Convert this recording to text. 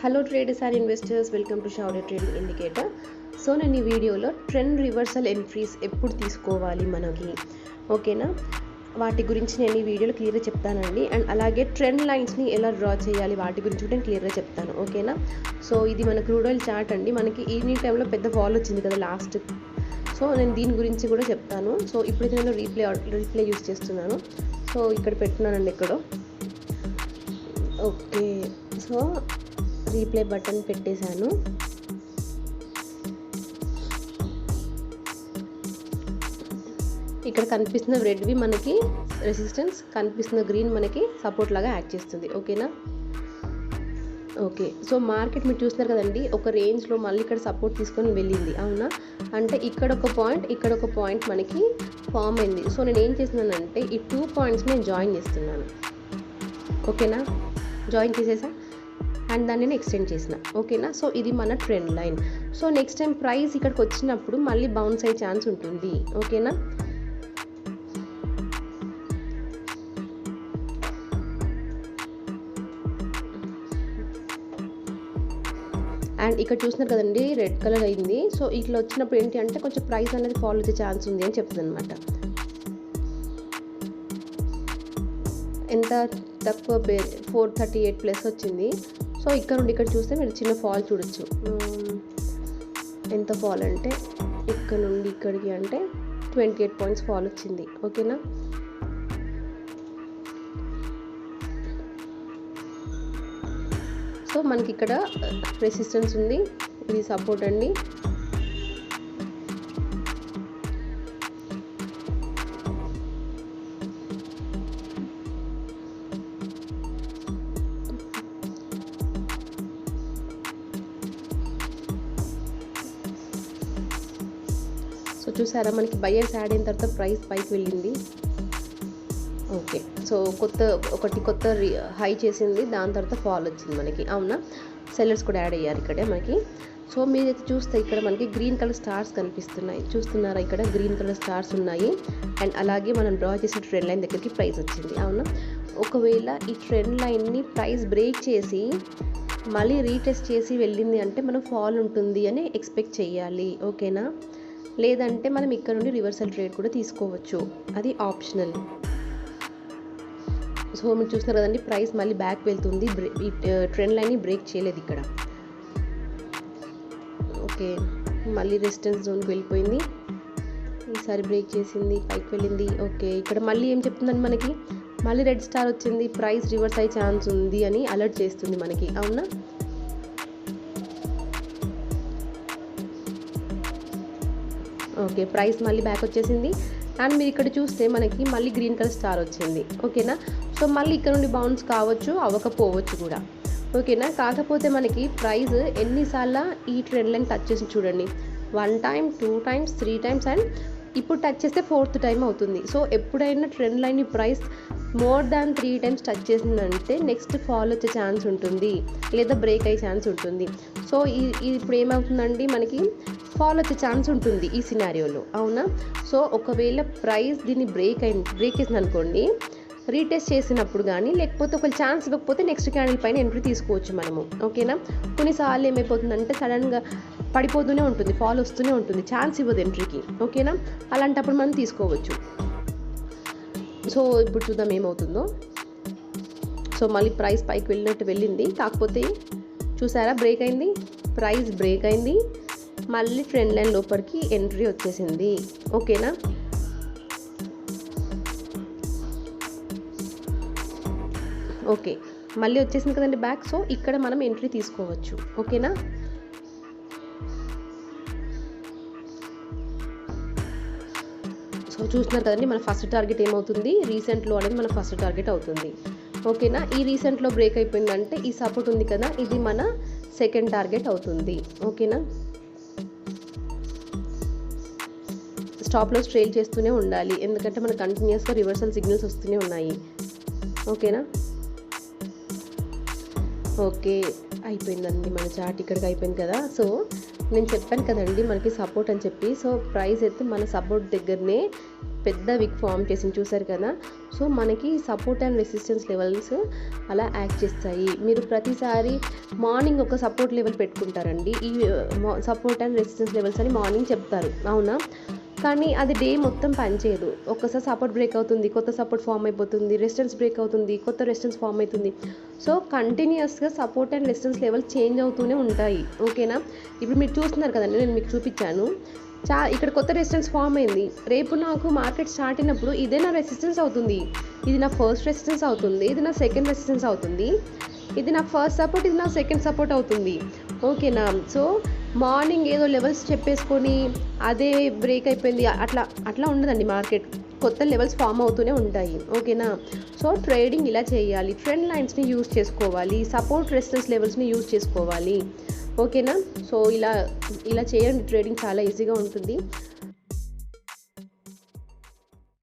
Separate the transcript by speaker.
Speaker 1: Hello traders and investors, welcome to Shaurya trading indicator. So నేను ఈ వీడియోలో ట్రెండ్ రివర్సల్ ఎంట్రీస్ ఎప్పుడు తీసుకోవాలి మనకి, ఓకేనా, వాటి గురించి నేను ఈ వీడియోలో క్లియర్గా చెప్తానండి. అండ్ అలాగే ట్రెండ్ లైన్స్ని ఎలా డ్రా చేయాలి వాటి గురించి కూడా నేను క్లియర్గా చెప్తాను, ఓకేనా. సో ఇది మన క్రూడ్ ఆయిల్ చార్ట్ అండి. మనకి ఈవినింగ్ టైంలో పెద్ద ఫాల్ వచ్చింది కదా లాస్ట్. సో నేను దీని గురించి కూడా చెప్తాను. సో ఇప్పుడైతే నేను రీప్లే యూస్ చేస్తున్నాను. సో ఇక్కడ పెట్టున్నానండి ఎక్కడో. ఓకే, సో రీప్లే బటన్ పెట్టేశాను. ఇక్కడ కనిపిస్తున్న రెడ్వి మనకి రెసిస్టెన్స్, కనిపిస్తున్న గ్రీన్ మనకి సపోర్ట్ లాగా యాక్ట్ చేస్తుంది, ఓకేనా. ఓకే, సో మార్కెట్ మీరు చూస్తున్నారు కదండి, ఒక రేంజ్లో మళ్ళీ ఇక్కడ సపోర్ట్ తీసుకొని వెళ్ళింది, అవునా. అంటే ఇక్కడ ఒక పాయింట్ మనకి ఫామ్ అయింది. సో నేను ఏం చేస్తున్నానంటే ఈ 2 పాయింట్స్ నేను జాయిన్ చేస్తున్నాను, ఓకేనా. జాయిన్ చేసేసా అండ్ దాన్ని నేను ఎక్స్టెండ్ చేసిన, ఓకేనా. సో ఇది మన trend line. So next time price ఇక్కడికి వచ్చినప్పుడు మళ్ళీ బౌన్స్ అయ్యే ఛాన్స్ ఉంటుంది, ఓకేనా. అండ్ ఇక్కడ చూస్తున్నారు కదండి, రెడ్ కలర్ అయింది. సో ఇట్లా వచ్చినప్పుడు ఏంటి అంటే కొంచెం ప్రైస్ అనేది ఫాల్ వచ్చే ఛాన్స్ ఉంది అని చెప్తుంది అనమాట. ఎంత తక్కువ 438 ప్లస్ వచ్చింది. సో ఇక్కడ నుండి ఇక్కడ చూస్తే మీరు చిన్న ఫాల్ చూడొచ్చు. ఎంత ఫాల్ అంటే ఇక్కడ నుండి ఇక్కడికి అంటే 28 పాయింట్స్ ఫాల్ వచ్చింది, ఓకేనా. సో మనకి ఇక్కడ రెసిస్టెన్స్ ఉంది, ఇది సపోర్ట్ అండి. సో చూసారా, మనకి బయర్స్ యాడ్ అయిన తర్వాత ప్రైస్ పైకి వెళ్ళింది. ఓకే, సో కొత్త హై చేసింది, దాని తర్వాత ఫాల్ వచ్చింది మనకి, అవునా. సెల్లర్స్ కూడా యాడ్ అయ్యారు ఇక్కడే మనకి. సో మీరైతే చూస్తే ఇక్కడ మనకి గ్రీన్ కలర్ స్టార్స్ కనిపిస్తున్నాయి, చూస్తున్నారా, ఇక్కడ గ్రీన్ కలర్ స్టార్స్ ఉన్నాయి. అండ్ అలాగే మనం డ్రా చేసిన ట్రెండ్ లైన్ దగ్గరికి ప్రైస్ వచ్చింది, అవునా. ఒకవేళ ఈ ట్రెండ్ లైన్ని ప్రైస్ బ్రేక్ చేసి మళ్ళీ రీటెస్ట్ చేసి వెళ్ళింది అంటే మనం ఫాల్ ఉంటుంది అని ఎక్స్పెక్ట్ చేయాలి, ఓకేనా. లేదంటే మనం ఇక్కడ నుండి రివర్సల్ ట్రేడ్ కూడా తీసుకోవచ్చు, అది ఆప్షనల్. సో మీరు చూస్తున్నారు కదండి, ప్రైస్ మళ్ళీ బ్యాక్ వెళ్తుంది, ఈ ట్రెండ్ లైన్ని బ్రేక్ చేయలేదు ఇక్కడ. ఓకే, మళ్ళీ రెసిస్టెన్స్ జోన్కి వెళ్ళిపోయింది, ఈసారి బ్రేక్ చేసింది, పైకి వెళ్ళింది. ఓకే, ఇక్కడ మళ్ళీ ఏం చెప్తుందండి, మనకి మళ్ళీ రెడ్ స్టార్ వచ్చింది, ప్రైస్ రివర్స్ అయ్యే ఛాన్స్ ఉంది అని అలర్ట్ చేస్తుంది మనకి, అవునా. ఓకే, ప్రైస్ మళ్ళీ బ్యాక్ వచ్చేసింది. అండ్ మీరు ఇక్కడ చూస్తే మనకి మళ్ళీ గ్రీన్ కలర్ స్టార్ వచ్చింది, ఓకేనా. సో మళ్ళీ ఇక్కడ నుండి బౌన్స్ కావచ్చు, అవ్వకపోవచ్చు కూడా, ఓకేనా. కాకపోతే మనకి ప్రైస్ ఎన్నిసార్లు ఈ ట్రెండ్ లైన్ టచ్ చేసి చూడండి, 1 టైం, 2 టైమ్స్, 3 టైమ్స్, అండ్ ఇప్పుడు టచ్ చేస్తే 4th టైం అవుతుంది. సో ఎప్పుడైనా trend line price more than 3 times touch చేసిందంటే నెక్స్ట్ ఫాల్ వచ్చే ఛాన్స్ ఉంటుంది, లేదా బ్రేక్ అయ్యే ఛాన్స్ ఉంటుంది. సో ఇప్పుడు ఏమవుతుందండి, మనకి ఫాల్ వచ్చే ఛాన్స్ ఉంటుంది ఈ సినారియోలో, అవునా. సో ఒకవేళ ప్రైస్ దీన్ని బ్రేక్ చేసింది అనుకోండి, రీటెస్ట్ చేసినప్పుడు కానీ, లేకపోతే ఒక ఛాన్స్ ఇవ్వకపోతే నెక్స్ట్ క్యాండిల్ పైన ఎంట్రీ తీసుకోవచ్చు మనము, ఓకేనా. కొన్నిసార్లు ఏమైపోతుందంటే సడన్గా పడిపోతూనే ఉంటుంది, ఫాల్ వస్తూనే ఉంటుంది, ఛాన్స్ ఇవ్వదు ఎంట్రీకి, ఓకేనా. అలాంటప్పుడు మనం తీసుకోవచ్చు. సో ఇప్పుడు చూద్దాం ఏమవుతుందో. సో మళ్ళీ ప్రైస్ పైకి వెళ్ళింది, కాకపోతే చూసారా, బ్రేక్ అయింది, ప్రైస్ బ్రేక్ అయింది, మళ్ళీ ట్రెండ్ లైన్ లోపలికి ఎంట్రీ వచ్చేసింది, ఓకేనా. ఓకే, మళ్ళీ వచ్చేసింది కదండి బ్యాక్. సో ఇక్కడ మనం ఎంట్రీ తీసుకోవచ్చు, ఓకేనా. సో చూస్తున్నారు కదండి, మన ఫస్ట్ టార్గెట్ ఏమవుతుంది, రీసెంట్లో అనేది మన ఫస్ట్ టార్గెట్ అవుతుంది, ఓకేనా. ఈ రీసెంట్లో బ్రేక్ అయిపోయిందంటే ఈ సపోర్ట్ ఉంది కదా, ఇది మన సెకండ్ టార్గెట్ అవుతుంది, ఓకేనా. స్టాప్ లాస్ ట్రేల్ చేస్తూనే ఉండాలి, ఎందుకంటే మనకు కంటిన్యూస్గా రివర్సల్ సిగ్నల్స్ వస్తూనే ఉన్నాయి, ఓకేనా. ఓకే, అయిపోయిందండి మన చార్ట్, ఇక్కడికి అయిపోయింది కదా. సో నేను చెప్పాను కదండి మనకి సపోర్ట్ అని చెప్పి. సో ప్రైస్ అయితే మన సపోర్ట్ దగ్గరనే పెద్ద విక్ ఫామ్ చేసింది చూసారు కదా. సో మనకి సపోర్ట్ అండ్ రెసిస్టెన్స్ లెవెల్స్ అలా యాక్ట్ చేస్తాయి. మీరు ప్రతిసారి మార్నింగ్ ఒక సపోర్ట్ లెవెల్ పెట్టుకుంటారండి, ఈ సపోర్ట్ అండ్ రెసిస్టెన్స్ లెవెల్స్ అని మార్నింగ్ చెప్తారు, అవునా? కానీ అది డే మొత్తం పనిచేయదు. ఒక్కసారి సపోర్ట్ బ్రేక్ అవుతుంది, కొత్త సపోర్ట్ ఫామ్ అయిపోతుంది, రెసిస్టెన్స్ బ్రేక్ అవుతుంది, కొత్త రెసిస్టెన్స్ ఫామ్ అవుతుంది. సో కంటిన్యూస్గా support and resistance level change అవుతూనే ఉంటాయి, ఓకేనా? ఇప్పుడు మీరు చూస్తున్నారు కదండి, నేను మీకు చూపించాను. ఇక్కడ కొత్త రెసిస్టెన్స్ ఫామ్ అయింది. రేపు నాకు మార్కెట్ స్టార్ట్ అయినప్పుడు ఇదే నా రెసిస్టెన్స్ అవుతుంది, ఇది నా ఫస్ట్ రెసిస్టెన్స్ అవుతుంది, ఇది నా సెకండ్ రెసిస్టెన్స్ అవుతుంది, ఇది నా ఫస్ట్ సపోర్ట్, ఇది నా సెకండ్ సపోర్ట్ అవుతుంది, ఓకేనా? సో మార్నింగ్ ఏదో లెవెల్స్ చెప్పేసుకొని అదే బ్రేక్ అయిపోయింది అట్లా ఉండదండి. మార్కెట్ కొత్త లెవెల్స్ ఫామ్ అవుతూనే ఉంటాయి, ఓకేనా? సో ట్రేడింగ్ ఇలా చేయాలి, ట్రెండ్ లైన్స్ని యూజ్ చేసుకోవాలి, సపోర్ట్ రెసిస్టెన్స్ లెవెల్స్ని యూజ్ చేసుకోవాలి, ఓకేనా? సో ఇలా చేయండి, ట్రేడింగ్ చాలా ఈజీగా ఉంటుంది.